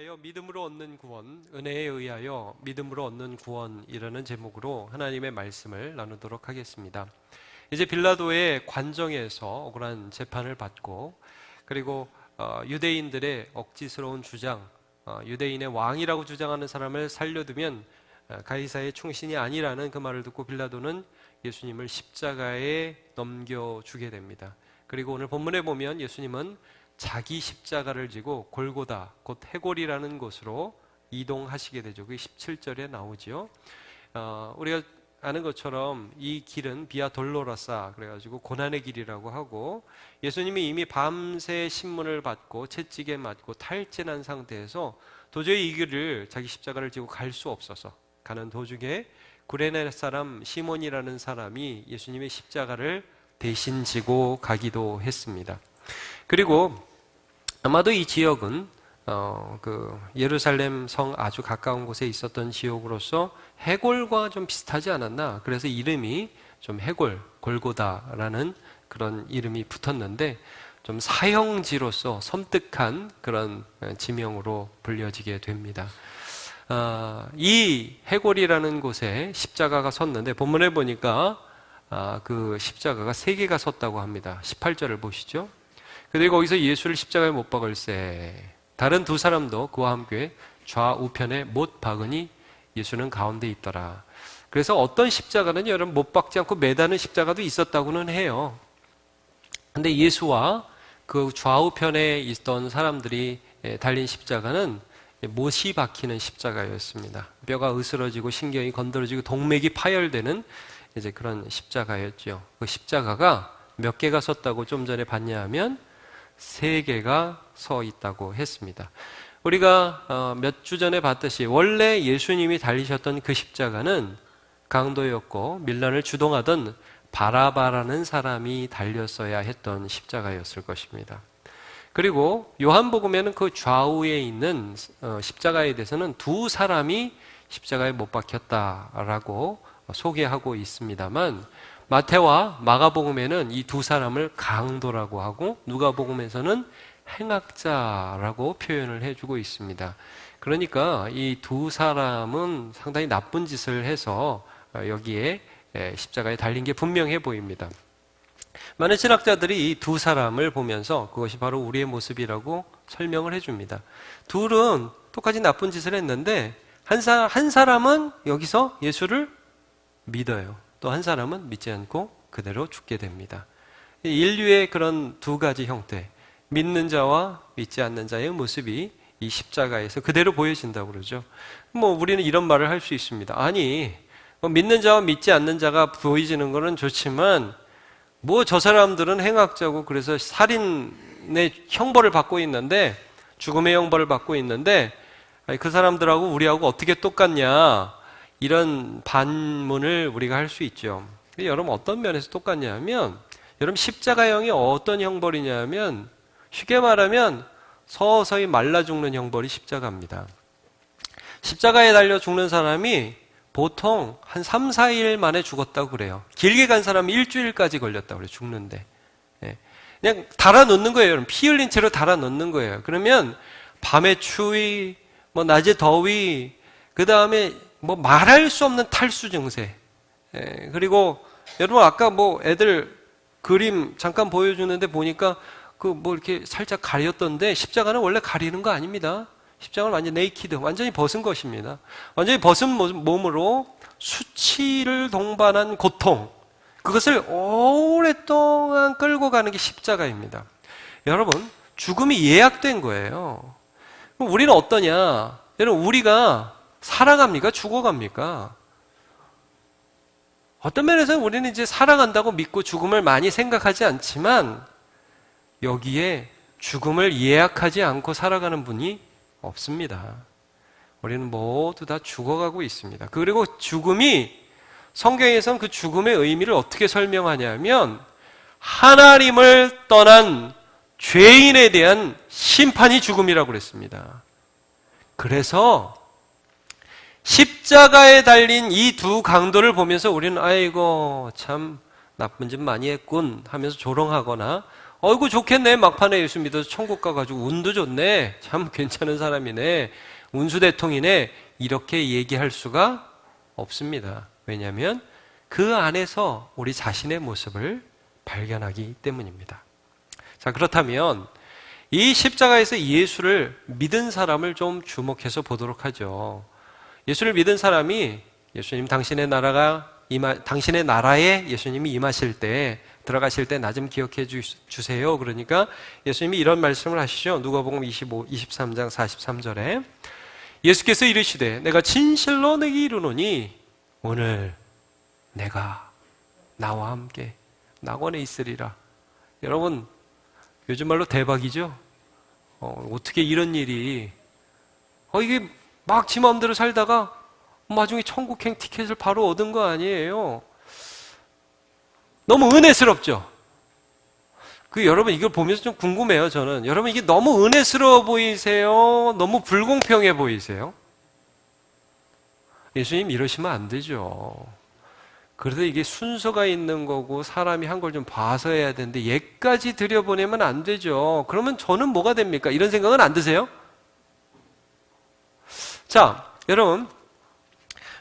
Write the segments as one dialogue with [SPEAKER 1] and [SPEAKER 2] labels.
[SPEAKER 1] 의하여 믿음으로 얻는 구원, 은혜에 의하여 믿음으로 얻는 구원이라는 제목으로 하나님의 말씀을 나누도록 하겠습니다. 이제 빌라도의 관정에서 억울한 재판을 받고, 그리고 유대인들의 억지스러운 주장, 유대인의 왕이라고 주장하는 사람을 살려두면 가이사의 충신이 아니라는 그 말을 듣고 빌라도는 예수님을 십자가에 넘겨주게 됩니다. 그리고 오늘 본문에 보면 예수님은 자기 십자가를 지고 골고다, 곧 해골이라는 곳으로 이동하시게 되죠. 그게 17절에 나오죠. 우리가 아는 것처럼 이 길은 비아 돌로라사, 그래가지고 고난의 길이라고 하고, 예수님이 이미 밤새 신문을 받고 채찍에 맞고 탈진한 상태에서 도저히 이 길을, 자기 십자가를 지고 갈 수 없어서 가는 도중에 구레네 사람 시몬이라는 사람이 예수님의 십자가를 대신 지고 가기도 했습니다. 그리고 아마도 이 지역은 예루살렘 성 아주 가까운 곳에 있었던 지역으로서 해골과 좀 비슷하지 않았나. 그래서 이름이 좀 해골, 골고다라는 그런 이름이 붙었는데, 좀 사형지로서 섬뜩한 그런 지명으로 불려지게 됩니다. 이 해골이라는 곳에 십자가가 섰는데, 본문에 보니까 그 십자가가 3개가 섰다고 합니다. 18절을 보시죠. 그리고 거기서 예수를 십자가에 못 박을세, 다른 2 사람도 그와 함께 좌우편에 못 박으니 예수는 가운데 있더라. 그래서 어떤 십자가는 여러분 못 박지 않고 매다는 십자가도 있었다고는 해요. 근데 예수와 그 좌우편에 있던 사람들이 달린 십자가는 못이 박히는 십자가였습니다. 뼈가 으스러지고 신경이 건드려지고 동맥이 파열되는 이제 그런 십자가였죠. 그 십자가가 몇 개가 섰다고 좀 전에 봤냐 하면 3개가 서 있다고 했습니다. 우리가 몇 주 전에 봤듯이 원래 예수님이 달리셨던 그 십자가는 강도였고 밀란을 주동하던 바라바라는 사람이 달렸어야 했던 십자가였을 것입니다. 그리고 요한복음에는 그 좌우에 있는 십자가에 대해서는 2 사람이 십자가에 못 박혔다라고 소개하고 있습니다만, 마태와 마가복음에는 이 2 사람을 강도라고 하고, 누가복음에서는 행악자라고 표현을 해주고 있습니다. 그러니까 이 2 사람은 상당히 나쁜 짓을 해서 여기에 십자가에 달린 게 분명해 보입니다. 많은 신학자들이 이 2 사람을 보면서 그것이 바로 우리의 모습이라고 설명을 해줍니다. 둘은 똑같이 나쁜 짓을 했는데 한 사람은 여기서 예수를 믿어요. 또 한 사람은 믿지 않고 그대로 죽게 됩니다. 인류의 그런 2 가지 형태, 믿는 자와 믿지 않는 자의 모습이 이 십자가에서 그대로 보여진다고 그러죠. 우리는 이런 말을 할 수 있습니다. 아니, 믿는 자와 믿지 않는 자가 보여지는 거는 좋지만 저 사람들은 행악자고 그래서 살인의 형벌을 받고 있는데, 죽음의 형벌을 받고 있는데 그 사람들하고 우리하고 어떻게 똑같냐, 이런 반문을 우리가 할 수 있죠. 여러분 어떤 면에서 똑같냐 하면, 여러분 십자가형이 어떤 형벌이냐 하면, 쉽게 말하면 서서히 말라 죽는 형벌이 십자가입니다. 십자가에 달려 죽는 사람이 보통 한 3, 4일 만에 죽었다고 그래요. 길게 간 사람이 일주일까지 걸렸다고 그래요, 죽는데. 그냥 달아놓는 거예요, 여러분. 피 흘린 채로 달아놓는 거예요. 그러면 밤에 추위, 낮에 더위, 그 다음에 말할 수 없는 탈수 증세. 그리고 여러분 아까 애들 그림 잠깐 보여주는데 보니까 이렇게 살짝 가렸던데, 십자가는 원래 가리는 거 아닙니다. 십자가는 완전 네이키드, 완전히 벗은 것입니다. 완전히 벗은 몸으로 수치를 동반한 고통, 그것을 오랫동안 끌고 가는 게 십자가입니다. 여러분, 죽음이 예약된 거예요. 그럼 우리는 어떠냐? 여러분, 우리가 살아갑니까? 죽어갑니까? 어떤 면에서 우리는 이제 살아간다고 믿고 죽음을 많이 생각하지 않지만, 여기에 죽음을 예약하지 않고 살아가는 분이 없습니다. 우리는 모두 다 죽어가고 있습니다. 그리고 죽음이, 성경에서는 그 죽음의 의미를 어떻게 설명하냐면, 하나님을 떠난 죄인에 대한 심판이 죽음이라고 그랬습니다. 그래서 십자가에 달린 이 2 강도를 보면서 우리는 아이고 참 나쁜 짓 많이 했군 하면서 조롱하거나 어이구 좋겠네, 막판에 예수 믿어서 천국 가가지고 운도 좋네, 참 괜찮은 사람이네, 운수대통이네, 이렇게 얘기할 수가 없습니다. 왜냐하면 그 안에서 우리 자신의 모습을 발견하기 때문입니다. 자, 그렇다면 이 십자가에서 예수를 믿은 사람을 좀 주목해서 보도록 하죠. 예수를 믿은 사람이 예수님 당신의 나라에 예수님이 임하실 때, 들어가실 때 나 좀 기억해 주세요. 그러니까 예수님이 이런 말씀을 하시죠. 누가복음 23장 43절에 예수께서 이르시되 내가 진실로 내게 이르노니 오늘 내가 나와 함께 낙원에 있으리라. 여러분, 요즘 말로 대박이죠? 어떻게 이런 일이, 이게 막 지 마음대로 살다가 나중에 천국행 티켓을 바로 얻은 거 아니에요? 너무 은혜스럽죠? 여러분, 이걸 보면서 좀 궁금해요, 저는. 여러분, 이게 너무 은혜스러워 보이세요? 너무 불공평해 보이세요? 예수님 이러시면 안 되죠. 그래도 이게 순서가 있는 거고 사람이 한 걸 좀 봐서 해야 되는데 얘까지 들여보내면 안 되죠. 그러면 저는 뭐가 됩니까? 이런 생각은 안 드세요? 자, 여러분,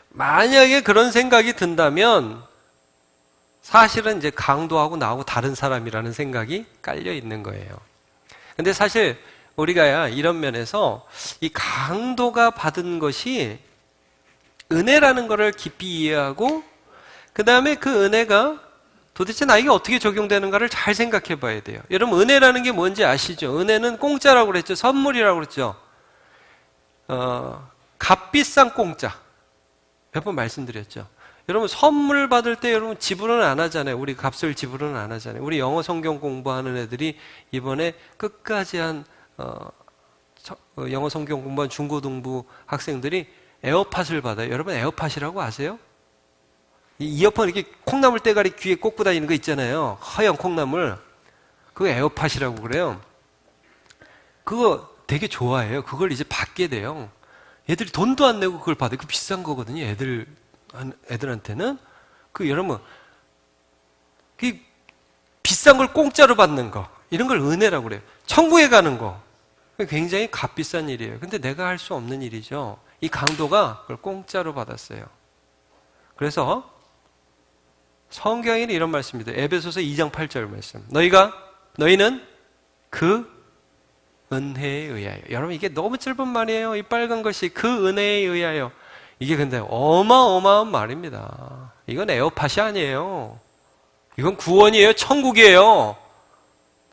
[SPEAKER 1] 만약에 그런 생각이 든다면 사실은 이제 강도하고 나하고 다른 사람이라는 생각이 깔려 있는 거예요. 근데 사실 우리가 이런 면에서 이 강도가 받은 것이 은혜라는 것을 깊이 이해하고 그 다음에 그 은혜가 도대체 나에게 어떻게 적용되는가를 잘 생각해 봐야 돼요. 여러분, 은혜라는 게 뭔지 아시죠? 은혜는 공짜라고 그랬죠. 선물이라고 그랬죠. 값비싼 공짜. 몇 번 말씀드렸죠. 여러분, 선물 받을 때 여러분 지불은 안 하잖아요. 우리 값을 지불은 안 하잖아요. 우리 영어 성경 공부하는 애들이 이번에 끝까지 한 영어 성경 공부한 중고등부 학생들이 에어팟을 받아요. 여러분, 에어팟이라고 아세요? 이어폰 이렇게 콩나물 대가리 귀에 꽂고 다니는 거 있잖아요. 하얀 콩나물. 그거 에어팟이라고 그래요. 그거 되게 좋아해요. 그걸 이제 받게 돼요. 애들이 돈도 안 내고 그걸 받아요. 그 비싼 거거든요. 애들한테는. 여러분, 그 비싼 걸 공짜로 받는 거. 이런 걸 은혜라고 그래요. 천국에 가는 거. 굉장히 값비싼 일이에요. 근데 내가 할 수 없는 일이죠. 이 강도가 그걸 공짜로 받았어요. 그래서 성경에는 이런 말씀입니다. 에베소서 2장 8절 말씀. 너희는 그 은혜에 의하여. 여러분, 이게 너무 짧은 말이에요. 이 빨간 것이 그 은혜에 의하여. 이게 근데 어마어마한 말입니다. 이건 에어팟이 아니에요. 이건 구원이에요. 천국이에요.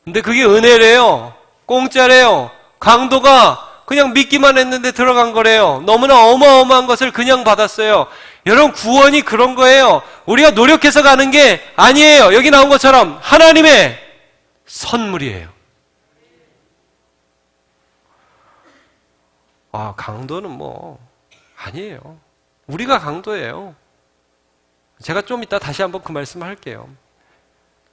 [SPEAKER 1] 근데 그게 은혜래요. 공짜래요. 강도가 그냥 믿기만 했는데 들어간 거래요. 너무나 어마어마한 것을 그냥 받았어요. 여러분, 구원이 그런 거예요. 우리가 노력해서 가는 게 아니에요. 여기 나온 것처럼 하나님의 선물이에요. 강도는 아니에요. 우리가 강도예요. 제가 좀 이따 다시 한번 그 말씀을 할게요.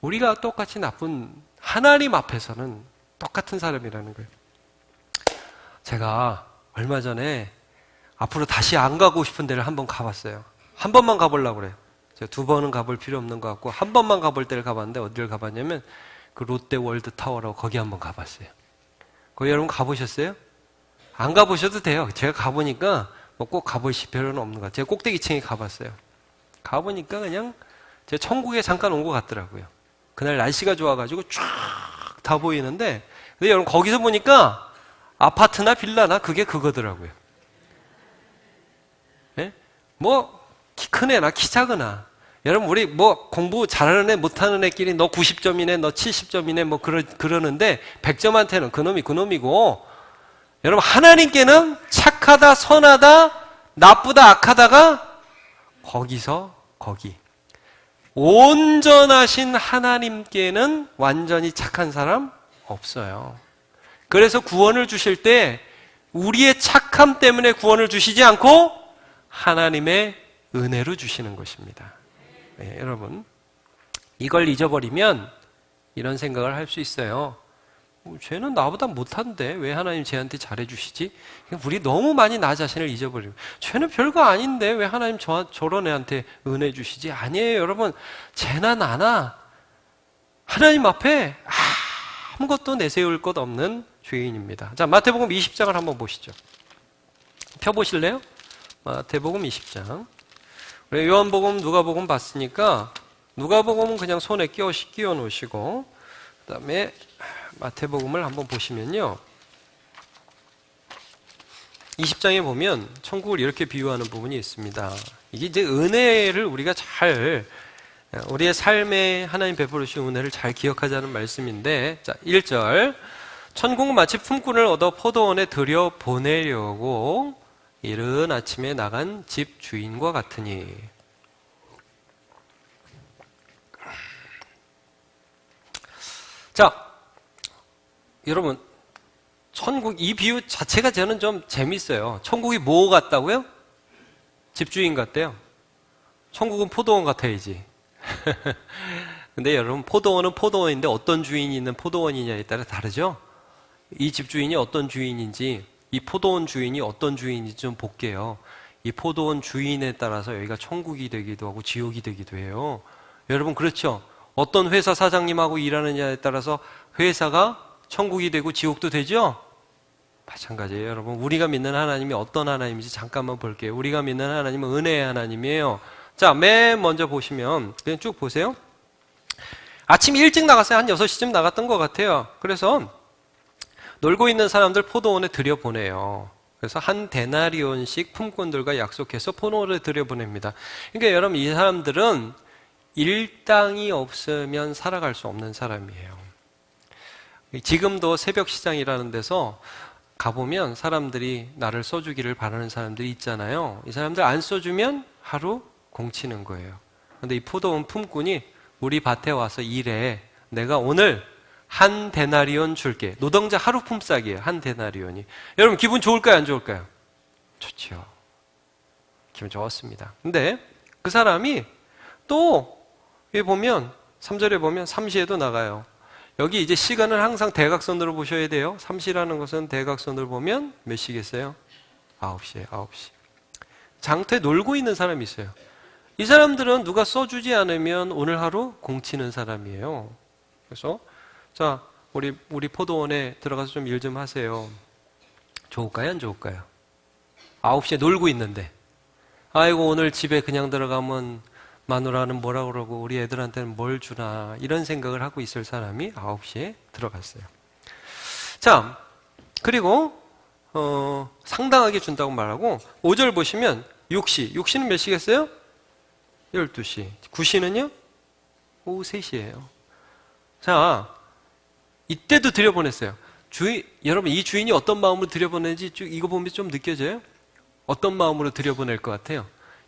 [SPEAKER 1] 우리가 똑같이 나쁜 하나님 앞에서는 똑같은 사람이라는 거예요. 제가 얼마 전에 앞으로 다시 안 가고 싶은 데를 한번 가봤어요. 한 번만 가보려고 그래요. 제가 2번은 가볼 필요 없는 것 같고 한 번만 가볼 데를 가봤는데 어디를 가봤냐면 그 롯데 월드 타워라고 거기 한번 가봤어요. 거기 여러분 가보셨어요? 안 가보셔도 돼요. 제가 가보니까 꼭 가보실 필요는 없는 것 같아요. 제가 꼭대기층에 가봤어요. 가보니까 그냥 제가 천국에 잠깐 온 것 같더라고요. 그날 날씨가 좋아가지고 쫙 다 보이는데 근데 여러분 거기서 보니까 아파트나 빌라나 그거더라고요. 예? 키 큰 애나 키 작으나 여러분 우리 공부 잘하는 애 못하는 애끼리 너 90점이네 너 70점이네 그러는데 100점한테는 그놈이 그놈이고 여러분 하나님께는 착하다 선하다 나쁘다 악하다가 거기서 거기 온전하신 하나님께는 완전히 착한 사람 없어요. 그래서 구원을 주실 때 우리의 착함 때문에 구원을 주시지 않고 하나님의 은혜로 주시는 것입니다. 네, 여러분 이걸 잊어버리면 이런 생각을 할 수 있어요. 쟤는 나보다 못한데 왜 하나님 쟤한테 잘해주시지? 우리 너무 많이 나 자신을 잊어버리고 쟤는 별거 아닌데 왜 하나님 저런 애한테 은혜 주시지? 아니에요 여러분. 쟤나 나나 하나님 앞에 아무것도 내세울 것 없는 주인입니다. 자, 마태복음 20장을 한번 보시죠. 펴보실래요? 마태복음 20장. 우리 요한복음, 누가복음 봤으니까 누가복음은 그냥 손에 끼워 놓으시고 그 다음에 마태복음을 한번 보시면요. 20장에 보면 천국을 이렇게 비유하는 부분이 있습니다. 이게 이제 은혜를 우리가 잘 우리의 삶에 하나님 베풀어 주신 은혜를 잘 기억하자는 말씀인데, 자, 1절. 천국은 마치 품꾼을 얻어 포도원에 들여 보내려고 이른 아침에 나간 집 주인과 같으니. 자, 여러분, 천국 이 비유 자체가 저는 좀 재밌어요. 천국이 뭐 같다고요? 집주인 같대요. 천국은 포도원 같아야지. 근데 여러분, 포도원은 포도원인데 어떤 주인이 있는 포도원이냐에 따라 다르죠? 이 집주인이 어떤 주인인지, 이 포도원 주인이 어떤 주인인지 좀 볼게요. 이 포도원 주인에 따라서 여기가 천국이 되기도 하고 지옥이 되기도 해요. 여러분, 그렇죠? 어떤 회사 사장님하고 일하느냐에 따라서 회사가 천국이 되고 지옥도 되죠? 마찬가지예요. 여러분, 우리가 믿는 하나님이 어떤 하나님인지 잠깐만 볼게요. 우리가 믿는 하나님은 은혜의 하나님이에요. 자, 맨 먼저 보시면 그냥 쭉 보세요. 아침 일찍 나갔어요. 한 6시쯤 나갔던 것 같아요. 그래서 놀고 있는 사람들 포도원에 들여보내요. 그래서 한 데나리온씩 품꾼들과 약속해서 포도원에 들여보냅니다. 그러니까 여러분, 이 사람들은 일당이 없으면 살아갈 수 없는 사람이에요. 지금도 새벽 시장이라는 데서 가보면 사람들이 나를 써주기를 바라는 사람들이 있잖아요. 이 사람들 안 써주면 하루 공치는 거예요. 그런데 이 포도원 품꾼이 우리 밭에 와서 일해. 내가 오늘 한 데나리온 줄게. 노동자 하루 품삯이에요. 한 데나리온이. 여러분, 기분 좋을까요? 안 좋을까요? 좋죠. 기분 좋았습니다. 근데 그 사람이 또 여기 보면 3절에 보면 3시에도 나가요. 여기 이제 시간을 항상 대각선으로 보셔야 돼요. 3시라는 것은 대각선으로 보면 몇 시겠어요? 9시에 9시. 장터에 놀고 있는 사람이 있어요. 이 사람들은 누가 써주지 않으면 오늘 하루 공치는 사람이에요. 그래서 자, 우리 포도원에 들어가서 좀 일 좀 하세요. 좋을까요? 안 좋을까요? 9시에 놀고 있는데, 아이고 오늘 집에 그냥 들어가면 마누라는 뭐라 그러고 우리 애들한테는 뭘 주나, 이런 생각을 하고 있을 사람이 9시에 들어갔어요. 자, 그리고 상당하게 준다고 말하고 5절 보시면 6시. 6시는 몇 시겠어요? 12시. 9시는요? 오후 3시예요. 자, 이때도 들여보냈어요. 여러분, 이 주인이 어떤 마음으로 들여보내는지 이거 보면 좀 느껴져요? 어떤 마음으로 들여보낼 것 같아요?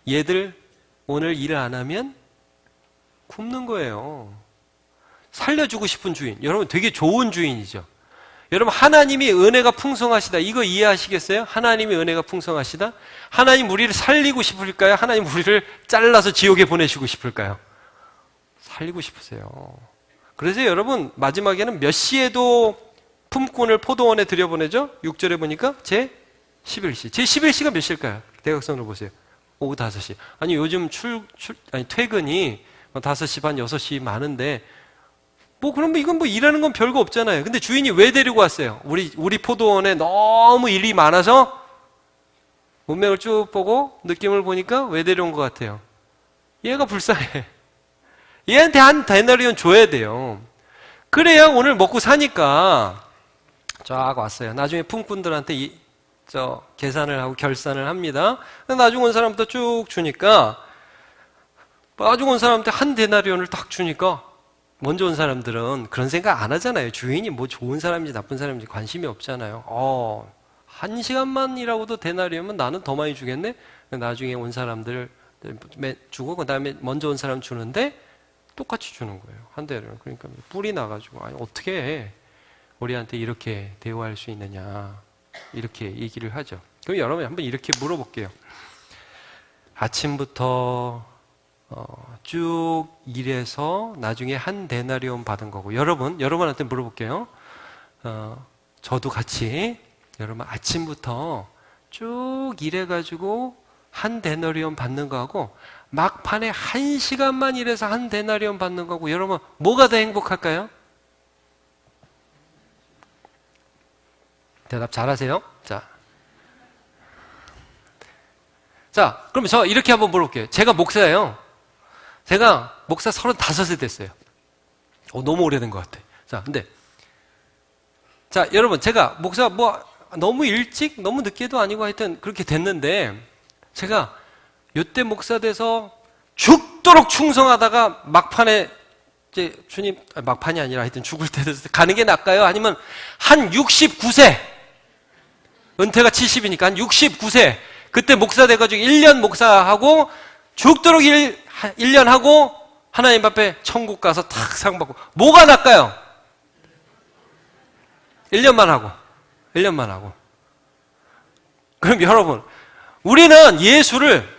[SPEAKER 1] 얘들 오늘 일을 안 하면 굶는 거예요. 살려주고 싶은 주인. 여러분, 되게 좋은 주인이죠. 여러분, 하나님이 은혜가 풍성하시다. 이거 이해하시겠어요? 하나님이 은혜가 풍성하시다? 하나님 우리를 살리고 싶을까요? 하나님 우리를 잘라서 지옥에 보내시고 싶을까요? 살리고 싶으세요. 그래서 여러분, 마지막에는 몇 시에도 품꾼을 포도원에 들여보내죠? 6절에 보니까 제 11시. 제 11시가 몇 시일까요? 대각선으로 보세요. 오후 5시. 아니, 요즘 퇴근이 5시 반, 6시 많은데, 그럼 이건 일하는 건 별거 없잖아요. 근데 주인이 왜 데리고 왔어요? 우리 포도원에 너무 일이 많아서 문맥을 쭉 보고 느낌을 보니까 왜 데려온 것 같아요? 얘가 불쌍해. 얘한테 한 데나리온 줘야 돼요. 그래야 오늘 먹고 사니까 쫙 왔어요. 나중에 품꾼들한테 계산을 하고 결산을 합니다. 나중 온 사람부터 쭉 주니까, 나중 온 사람한테 한 데나리온을 딱 주니까 먼저 온 사람들은 그런 생각 안 하잖아요. 주인이 뭐 좋은 사람인지 나쁜 사람인지 관심이 없잖아요. 1시간만 일하고도 데나리온이면 나는 더 많이 주겠네? 나중에 온 사람들 주고, 그 다음에 먼저 온 사람 주는데 똑같이 주는 거예요. 한 대를. 그러니까 뿔이 나가지고, 아니, 어떻게 우리한테 이렇게 대우할 수 있느냐, 이렇게 얘기를 하죠. 그럼 여러분 한번 이렇게 물어볼게요. 아침부터 쭉 일해서 나중에 한 데나리온 받은 거고, 여러분한테 물어볼게요. 저도 같이, 여러분 아침부터 쭉 일해가지고 한 데나리온 받는 거하고, 막판에 1시간만 일해서 한 데나리온 받는 거고, 여러분 뭐가 더 행복할까요? 대답 잘하세요? 자, 그럼 저 이렇게 한번 물어볼게요. 제가 목사예요. 제가 목사 35세 됐어요. 너무 오래된 것 같아. 자, 여러분, 제가 목사 너무 일찍, 너무 늦게도 아니고 하여튼 그렇게 됐는데, 제가 요때 목사 돼서 죽도록 충성하다가 막판에 이제 주님, 막판이 아니라 하여튼 죽을 때 돼서 가는 게 나을까요? 아니면 한 69세, 은퇴가 70이니까 한 69세, 그때 목사 돼가지고 1년 목사하고 죽도록 1년 하고 하나님 앞에 천국 가서 탁 상 받고, 뭐가 나을까요? 1년만 하고. 그럼 여러분, 우리는 예수를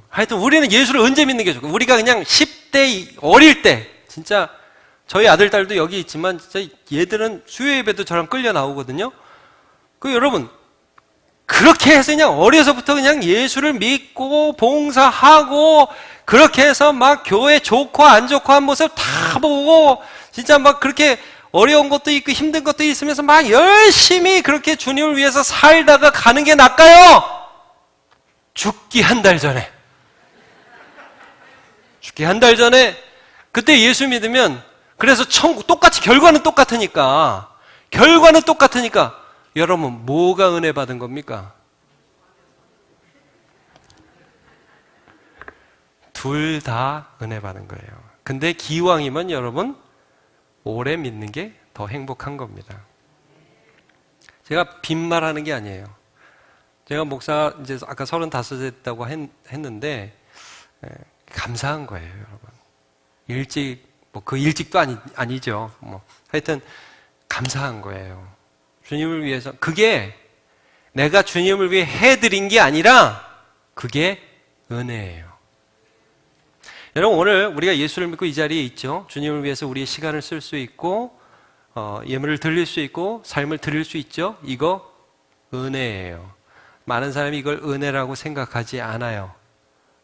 [SPEAKER 1] 하여튼 우리는 예수를 언제 믿는 게 좋고, 우리가 그냥 10대 어릴 때, 진짜 저희 아들 딸도 여기 있지만 진짜 얘들은 수요 예배도 저랑 끌려 나오거든요. 여러분, 그렇게 해서 그냥 어려서부터 그냥 예수를 믿고 봉사하고, 그렇게 해서 막 교회 좋고 안 좋고 한 모습 다 보고, 진짜 막 그렇게 어려운 것도 있고 힘든 것도 있으면서 막 열심히 그렇게 주님을 위해서 살다가 가는 게 나을까요? 죽기 한 달 전에, 그때 예수 믿으면, 그래서 천국, 결과는 똑같으니까, 여러분, 뭐가 은혜 받은 겁니까? 둘 다 은혜 받은 거예요. 근데 기왕이면 여러분, 오래 믿는 게 더 행복한 겁니다. 제가 빈말하는 게 아니에요. 제가 목사 이제 아까 35세 됐다고 했는데, 감사한 거예요, 여러분. 일찍, 그 일찍도 아니죠. 하여튼, 감사한 거예요. 주님을 위해서. 그게 내가 주님을 위해 해드린 게 아니라, 그게 은혜예요. 여러분, 오늘 우리가 예수를 믿고 이 자리에 있죠. 주님을 위해서 우리의 시간을 쓸 수 있고, 예물을 드릴 수 있고, 삶을 드릴 수 있죠. 이거 은혜예요. 많은 사람이 이걸 은혜라고 생각하지 않아요.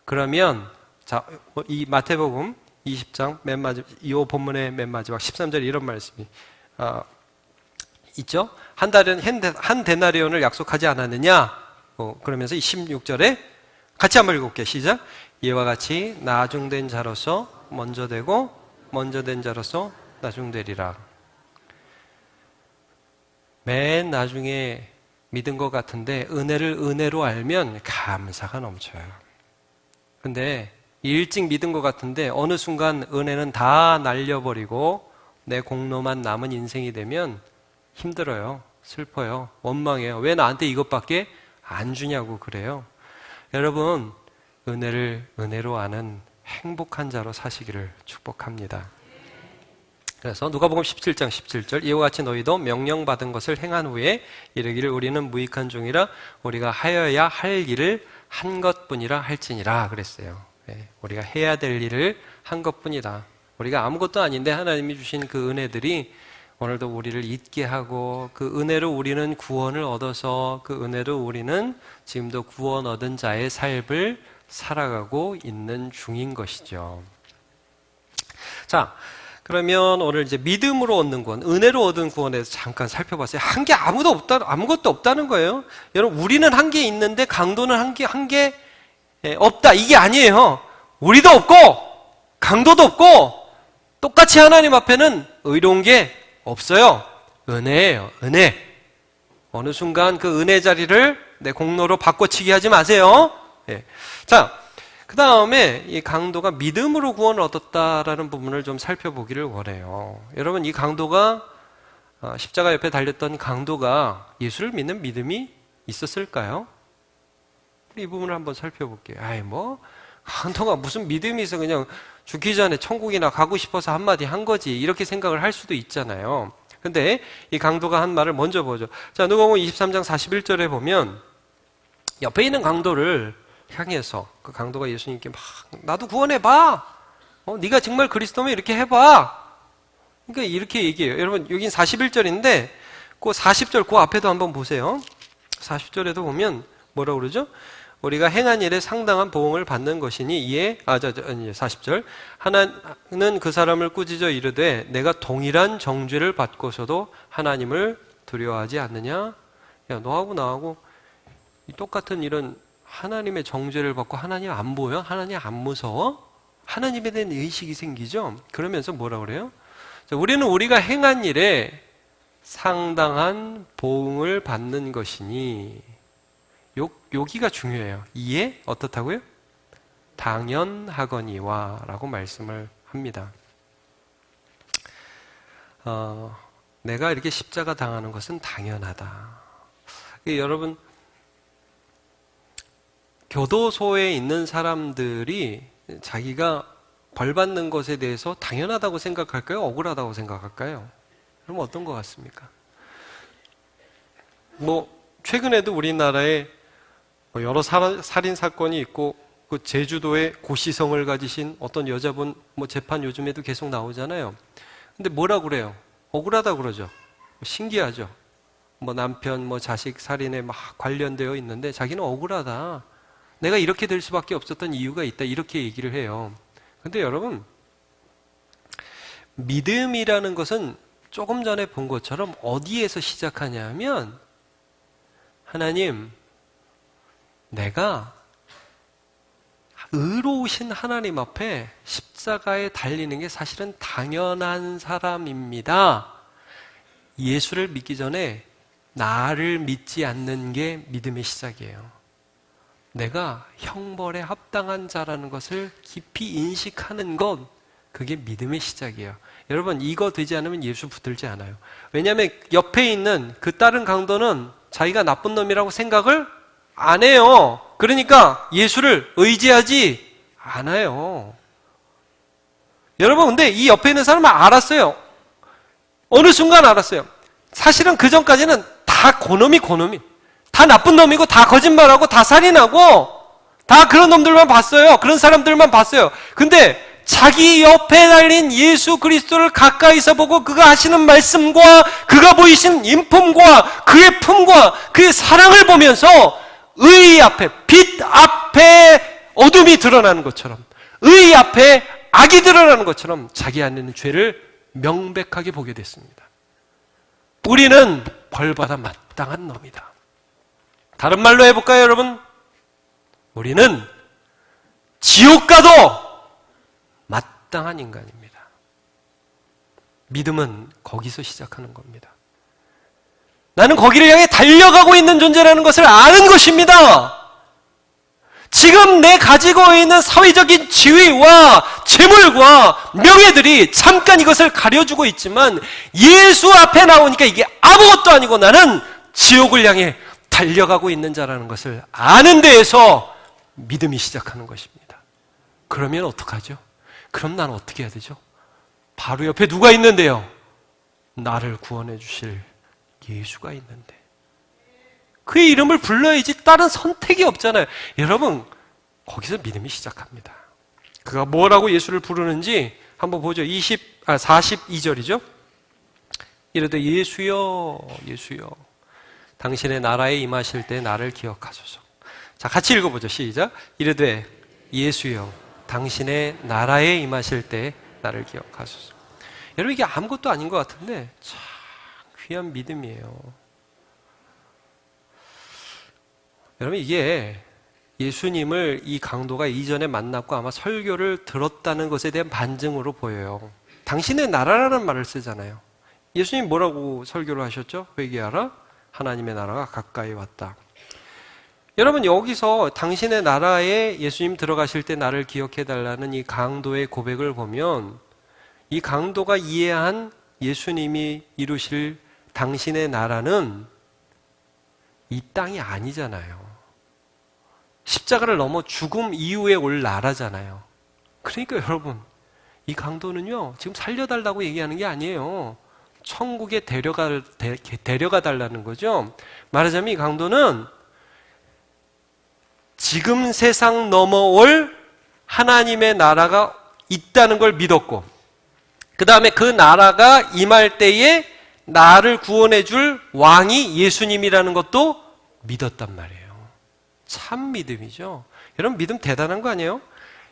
[SPEAKER 1] 그러면, 자, 이 마태복음 20장 맨 마지막, 이 본문의 맨 마지막 13절에 이런 말씀이 있죠. 한 데나리온을 약속하지 않았느냐? 그러면서 이 16절에 같이 한번 읽어볼게요. 시작. 이와 같이 나중된 자로서 먼저 되고 먼저 된 자로서 나중되리라. 맨 나중에 믿은 것 같은데 은혜를 은혜로 알면 감사가 넘쳐요. 근데 일찍 믿은 것 같은데 어느 순간 은혜는 다 날려버리고 내 공로만 남은 인생이 되면 힘들어요. 슬퍼요. 원망해요. 왜 나한테 이것밖에 안 주냐고 그래요. 여러분, 은혜를 은혜로 아는 행복한 자로 사시기를 축복합니다. 그래서 누가복음 17장 17절, 이와 같이 너희도 명령받은 것을 행한 후에 이르기를 우리는 무익한 종이라 우리가 하여야 할 일을 한 것뿐이라 할지니라 그랬어요. 우리가 해야 될 일을 한 것뿐이다. 우리가 아무것도 아닌데 하나님이 주신 그 은혜들이 오늘도 우리를 잊게 하고, 그 은혜로 우리는 구원을 얻어서 그 은혜로 우리는 지금도 구원 얻은 자의 삶을 살아가고 있는 중인 것이죠. 자, 그러면 오늘 이제 믿음으로 얻는 구원, 은혜로 얻은 구원에 대해서 잠깐 살펴봤어요. 한 게 아무것도 없다는 거예요. 여러분, 우리는 한 게 있는데 강도는 한 게 없다. 이게 아니에요. 우리도 없고 강도도 없고 똑같이 하나님 앞에는 의로운 게 없어요. 은혜예요. 은혜. 어느 순간 그 은혜 자리를 내 공로로 바꿔치기 하지 마세요. 자, 그 다음에 이 강도가 믿음으로 구원을 얻었다라는 부분을 좀 살펴보기를 원해요. 여러분, 이 강도가 십자가 옆에 달렸던 강도가 예수를 믿는 믿음이 있었을까요? 이 부분을 한번 살펴볼게요. 강도가 무슨 믿음이 있어, 그냥 죽기 전에 천국이나 가고 싶어서 한마디 한 거지, 이렇게 생각을 할 수도 있잖아요. 근데 이 강도가 한 말을 먼저 보죠. 자, 누가복음 23장 41절에 보면 옆에 있는 강도를 향해서 그 강도가 예수님께 막 나도 구원해봐. 네가 정말 그리스도면 이렇게 해봐. 그러니까 이렇게 얘기해요. 여러분, 여긴 41절인데 그 40절 그 앞에도 한번 보세요. 40절에도 보면 뭐라고 그러죠? 우리가 행한 일에 상당한 보응을 받는 것이니 이에 40절 하나는 그 사람을 꾸짖어 이르되 내가 동일한 정죄를 받고서도 하나님을 두려워하지 않느냐? 야, 너하고 나하고 똑같은 이런 하나님의 정죄를 받고 하나님 안 보여? 하나님 안 무서워? 하나님에 대한 의식이 생기죠? 그러면서 뭐라 그래요? 자, 우리는 우리가 행한 일에 상당한 보응을 받는 것이니 여기가 중요해요. 이에 어떻다고요? 당연하거니와 라고 말씀을 합니다. 내가 이렇게 십자가 당하는 것은 당연하다. 여러분, 교도소에 있는 사람들이 자기가 벌 받는 것에 대해서 당연하다고 생각할까요? 억울하다고 생각할까요? 그럼 어떤 것 같습니까? 최근에도 우리나라에 여러 살인 사건이 있고, 그 제주도에 고시성을 가지신 어떤 여자분 재판 요즘에도 계속 나오잖아요. 근데 뭐라 그래요? 억울하다 그러죠. 신기하죠. 남편, 자식 살인에 막 관련되어 있는데 자기는 억울하다. 내가 이렇게 될 수밖에 없었던 이유가 있다. 이렇게 얘기를 해요. 근데 여러분, 믿음이라는 것은 조금 전에 본 것처럼 어디에서 시작하냐면, 하나님, 내가 의로우신 하나님 앞에 십자가에 달리는 게 사실은 당연한 사람입니다. 예수를 믿기 전에 나를 믿지 않는 게 믿음의 시작이에요. 내가 형벌에 합당한 자라는 것을 깊이 인식하는 것, 그게 믿음의 시작이에요. 여러분, 이거 되지 않으면 예수 붙들지 않아요. 왜냐하면 옆에 있는 그 다른 강도는 자기가 나쁜 놈이라고 생각을 안 해요. 그러니까 예수를 의지하지 않아요. 여러분, 근데 이 옆에 있는 사람은 알았어요. 어느 순간 알았어요. 사실은 그 전까지는 다 고놈이. 다 나쁜 놈이고, 다 거짓말하고, 다 살인하고, 다 그런 놈들만 봤어요. 그런 사람들만 봤어요. 근데 자기 옆에 달린 예수 그리스도를 가까이서 보고 그가 하시는 말씀과 그가 보이신 인품과 그의 품과 그의 사랑을 보면서 의 앞에, 빛 앞에 어둠이 드러나는 것처럼, 의 앞에 악이 드러나는 것처럼 자기 안에 있는 죄를 명백하게 보게 됐습니다. 우리는 벌받아 마땅한 놈이다. 다른 말로 해볼까요, 여러분? 우리는 지옥 가도 마땅한 인간입니다. 믿음은 거기서 시작하는 겁니다. 나는 거기를 향해 달려가고 있는 존재라는 것을 아는 것입니다. 지금 내 가지고 있는 사회적인 지위와 재물과 명예들이 잠깐 이것을 가려주고 있지만 예수 앞에 나오니까 이게 아무것도 아니고 나는 지옥을 향해 달려가고 있는 자라는 것을 아는 데에서 믿음이 시작하는 것입니다. 그러면 어떡하죠? 그럼 난 어떻게 해야 되죠? 바로 옆에 누가 있는데요? 나를 구원해 주실 예수가 있는데 그의 이름을 불러야지 다른 선택이 없잖아요. 여러분, 거기서 믿음이 시작합니다. 그가 뭐라고 예수를 부르는지 한번 보죠. 42절이죠. 이르되 예수여 예수여 당신의 나라에 임하실 때 나를 기억하소서. 자, 같이 읽어보죠. 시작. 이르되 예수여 당신의 나라에 임하실 때 나를 기억하소서. 여러분, 이게 아무것도 아닌 것 같은데 참 귀한 믿음이에요. 여러분, 이게 예수님을 이 강도가 이전에 만났고 아마 설교를 들었다는 것에 대한 반증으로 보여요. 당신의 나라라는 말을 쓰잖아요. 예수님 뭐라고 설교를 하셨죠? 회개하라, 하나님의 나라가 가까이 왔다. 여러분, 여기서 당신의 나라에 예수님 들어가실 때 나를 기억해달라는 이 강도의 고백을 보면 이 강도가 이해한 예수님이 이루실 당신의 나라는 이 땅이 아니잖아요. 십자가를 넘어 죽음 이후에 올 나라잖아요. 그러니까 여러분, 이 강도는요 지금 살려달라고 얘기하는 게 아니에요. 천국에 데려가 달라는 거죠. 말하자면 이 강도는 지금 세상 넘어올 하나님의 나라가 있다는 걸 믿었고, 그 다음에 그 나라가 임할 때에 나를 구원해 줄 왕이 예수님이라는 것도 믿었단 말이에요. 참 믿음이죠. 여러분 믿음 대단한 거 아니에요?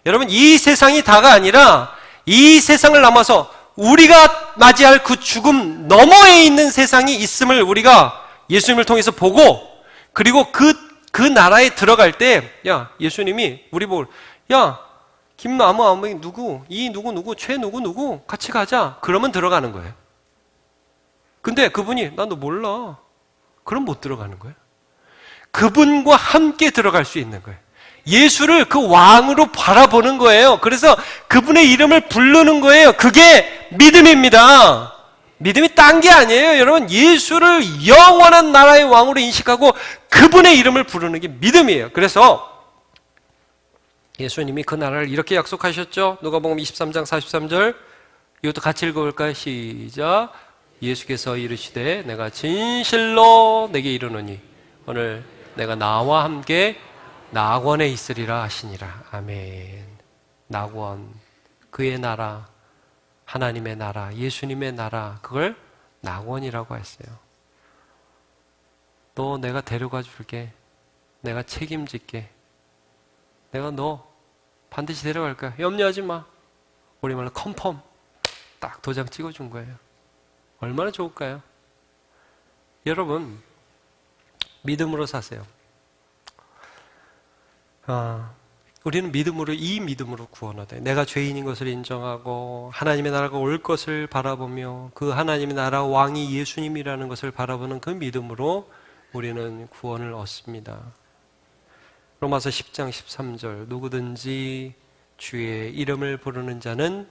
[SPEAKER 1] 여러분 이 세상이 다가 아니라 이 세상을 넘어서 우리가 맞이할 그 죽음 너머에 있는 세상이 있음을 우리가 예수님을 통해서 보고, 그리고 그 나라에 들어갈 때, 야, 예수님이 우리 보고, 야, 김나무 누구, 이 누구, 최 누구 같이 가자. 그러면 들어가는 거예요. 근데 그분이 나 너 몰라. 그럼 못 들어가는 거예요. 그분과 함께 들어갈 수 있는 거예요. 예수를 그 왕으로 바라보는 거예요. 그래서 그분의 이름을 부르는 거예요. 그게 믿음입니다. 믿음이 딴 게 아니에요. 여러분, 예수를 영원한 나라의 왕으로 인식하고 그분의 이름을 부르는 게 믿음이에요. 그래서 예수님이 그 나라를 이렇게 약속하셨죠. 누가복음 23장 43절, 이것도 같이 읽어볼까요? 시작. 예수께서 이르시되 내가 진실로 내게 이르노니 오늘 내가 나와 함께 낙원에 있으리라 하시니라. 아멘. 낙원, 그의 나라, 하나님의 나라, 예수님의 나라, 그걸 낙원이라고 했어요. 너 내가 데려가 줄게. 내가 책임질게. 내가 너 반드시 데려갈 거야. 염려하지 마. 우리말로 컨펌 딱 도장 찍어준 거예요. 얼마나 좋을까요? 여러분, 믿음으로 사세요. 우리는 믿음으로, 이 믿음으로 구원 얻어요. 내가 죄인인 것을 인정하고 하나님의 나라가 올 것을 바라보며 그 하나님의 나라 왕이 예수님이라는 것을 바라보는 그 믿음으로 우리는 구원을 얻습니다. 로마서 10장 13절, 누구든지 주의 이름을 부르는 자는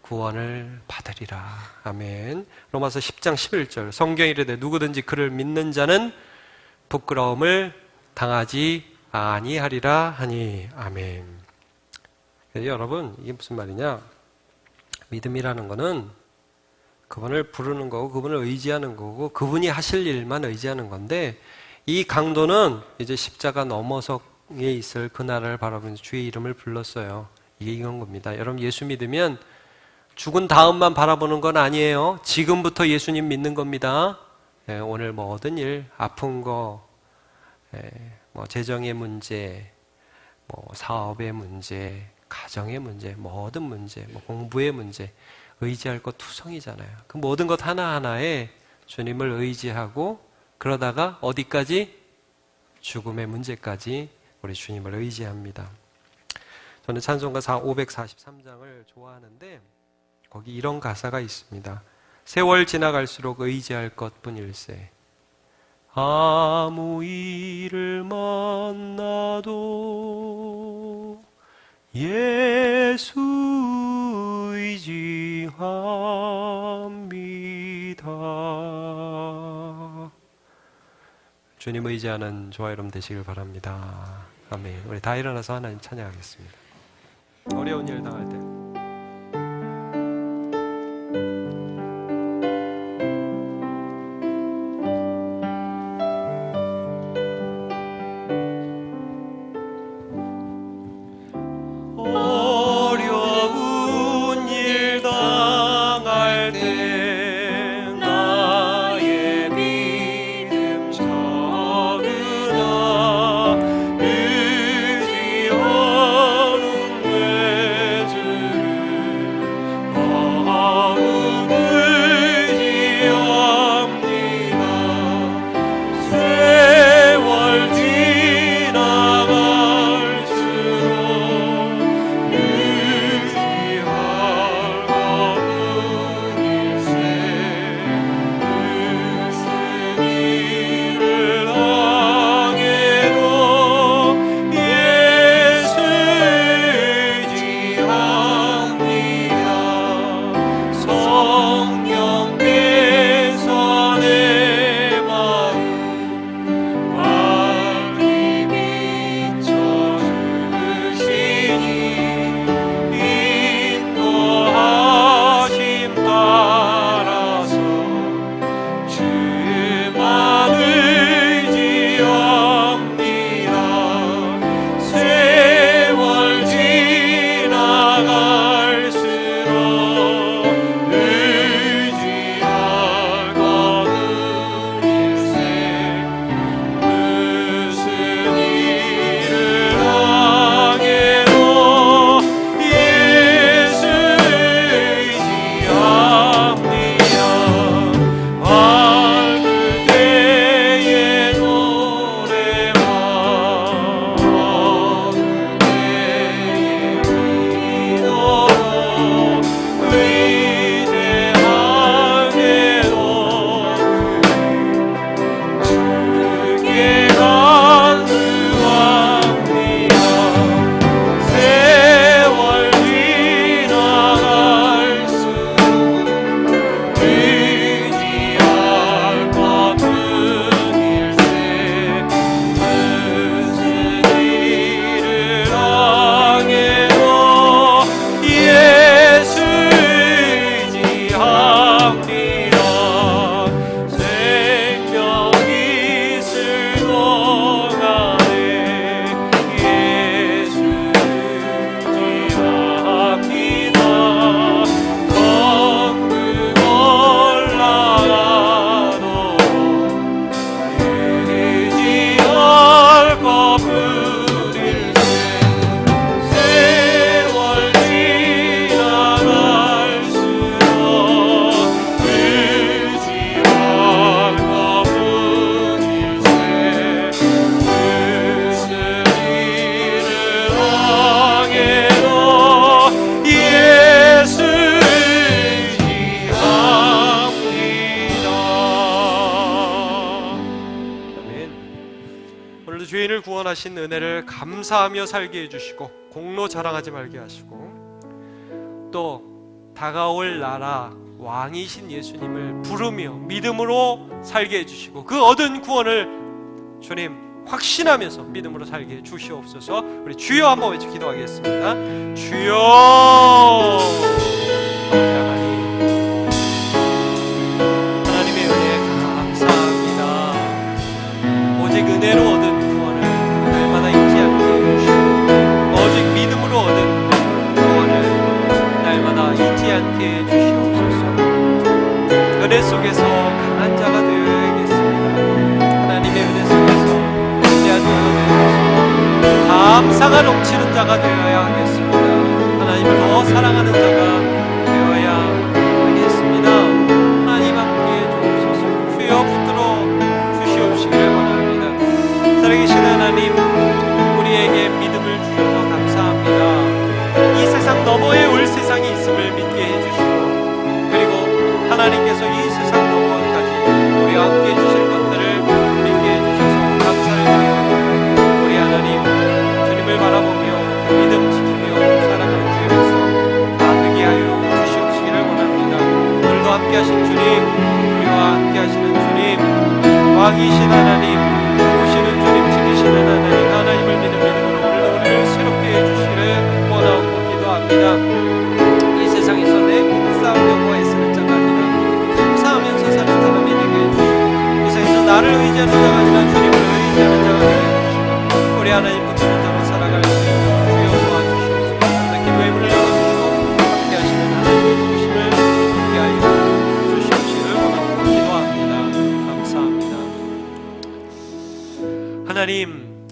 [SPEAKER 1] 구원을 받으리라. 아멘. 로마서 10장 11절, 성경에 이르되 누구든지 그를 믿는 자는 부끄러움을 당하지 아니하리라 하니. 아멘. 여러분, 이게 무슨 말이냐? 믿음이라는 거는 그분을 부르는 거고 그분을 의지하는 거고 그분이 하실 일만 의지하는 건데, 이 강도는 이제 십자가 너머서에 있을 그 나라를 바라보면서 주의 이름을 불렀어요. 이게 이런 겁니다. 여러분, 예수 믿으면 죽은 다음만 바라보는 건 아니에요. 지금부터 예수님 믿는 겁니다. 오늘 모든 일, 아픈 거, 재정의 문제, 사업의 문제, 가정의 문제, 모든 문제, 공부의 문제, 의지할 것 투성이잖아요. 그 모든 것 하나하나에 주님을 의지하고, 그러다가 어디까지? 죽음의 문제까지 우리 주님을 의지합니다. 저는 찬송가 543장을 좋아하는데 거기 이런 가사가 있습니다. 세월 지나갈수록 의지할 것뿐일세. 아무 일을 만나도 예수 의지합니다. 주님 의지하는 저와 여러분 되시길 바랍니다. 아멘. 우리 다 일어나서 하나님 찬양하겠습니다. 어려운 일 당할 때
[SPEAKER 2] 의지하는 내 주
[SPEAKER 1] 오늘도 죄인을 구원하신 은혜를 감사하며 살게 해주시고 공로 자랑하지 말게 하시고 또 다가올 나라 왕이신 예수님을 부르며 믿음으로 살게 해주시고 그 얻은 구원을 주님 확신하면서 믿음으로 살게 해주시옵소서. 우리 주여 한번 외쳐 기도하겠습니다. 주여 하나님의 은혜에 감사합니다. 오직 은혜로 얻은 구원을 날마다 잊지 않게 해주시고 오직 믿음으로 얻은 구원을 날마다 잊지 않게 해주시옵소서. 은혜 속에서 강한 자가 되어야겠습니다. 하나님의 은혜 속에서 위대한 자가 되어서 감사가 넘치는 자가 되어야 하겠습니다. 하나님을 더 사랑하는 자가 되어야 하겠습니다. 하나님 함께 주옵소서. 주여 붙들어 주시옵시기를 원합니다. 살아계신 하나님, 우리에게 믿음을 주셔서 감사합니다. 이 세상 너머에 올 세상이 있음을 믿게 해주시고 그리고 하나님께서 이 세상 너머까지 우리와 함께 해주실 것들을 믿게 해주셔서 감사를 드립니다. 우리 하나님, 주님을 바라보며 믿음 지키며 살아가는 주의 백성 다 되게 하여 주시옵시기를 원합니다. 오늘도 함께 하신 주님, 우리와 함께 하시는 주님, 왕이신 하나님, 오시는 주님, 지키시는 하나님, 하나님을 믿음으로 오늘도 우리를 새롭게 해주시기를 원하고 기도합니다. 이 세상에서 내 몸싸움하고 애쓰는 자가 아니라 감사하면서 사는 사람이 되게 해주시고 이 세상에서 나를 의지하는 자가 아니라 주님을 의지하는 자가 되게 해주시고 우리 하나님 붙드는 자로 살아갈 수 있는 주여 도와주시옵소서. 기도의 문을 열어주시고 함께 하시는 하나님의 도우심을 함께 하여 주시옵시기를 원하고 기도합니다. 감사합니다. 하나님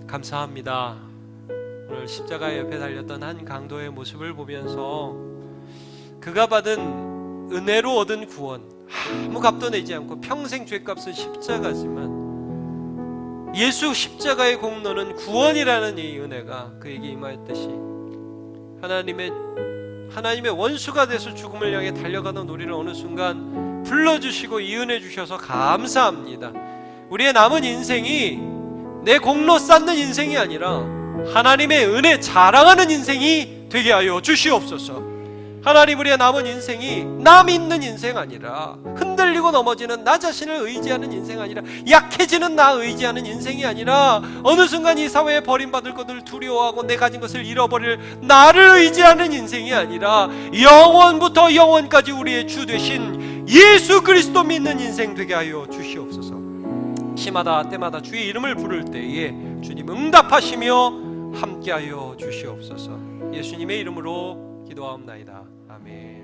[SPEAKER 1] 감사합니다. 오늘 십자가 옆에 달렸던 한 강도의 모습을 보면서 그가 받은 은혜로 얻은 구원, 아무 값도 내지 않고 평생 죄값은 십자가지만 예수 십자가의 공로는 구원이라는 이 은혜가 그에게 임하였듯이 하나님의 원수가 돼서 죽음을 향해 달려가던 우리를 어느 순간 불러주시고 이 은혜 주셔서 감사합니다. 우리의 남은 인생이 내 공로 쌓는 인생이 아니라 하나님의 은혜 자랑하는 인생이 되게 하여 주시옵소서. 하나님, 우리의 남은 인생이 나 믿는 인생 아니라 흔들리고 넘어지는 나 자신을 의지하는 인생 아니라 약해지는 나 의지하는 인생이 아니라 어느 순간 이 사회에 버림받을 것을 두려워하고 내 가진 것을 잃어버릴 나를 의지하는 인생이 아니라 영원부터 영원까지 우리의 주 되신 예수 그리스도 믿는 인생 되게 하여 주시옵소서. 시마다 때마다 주의 이름을 부를 때에 주님 응답하시며 함께하여 주시옵소서. 예수님의 이름으로 기도하옵나이다. 아멘.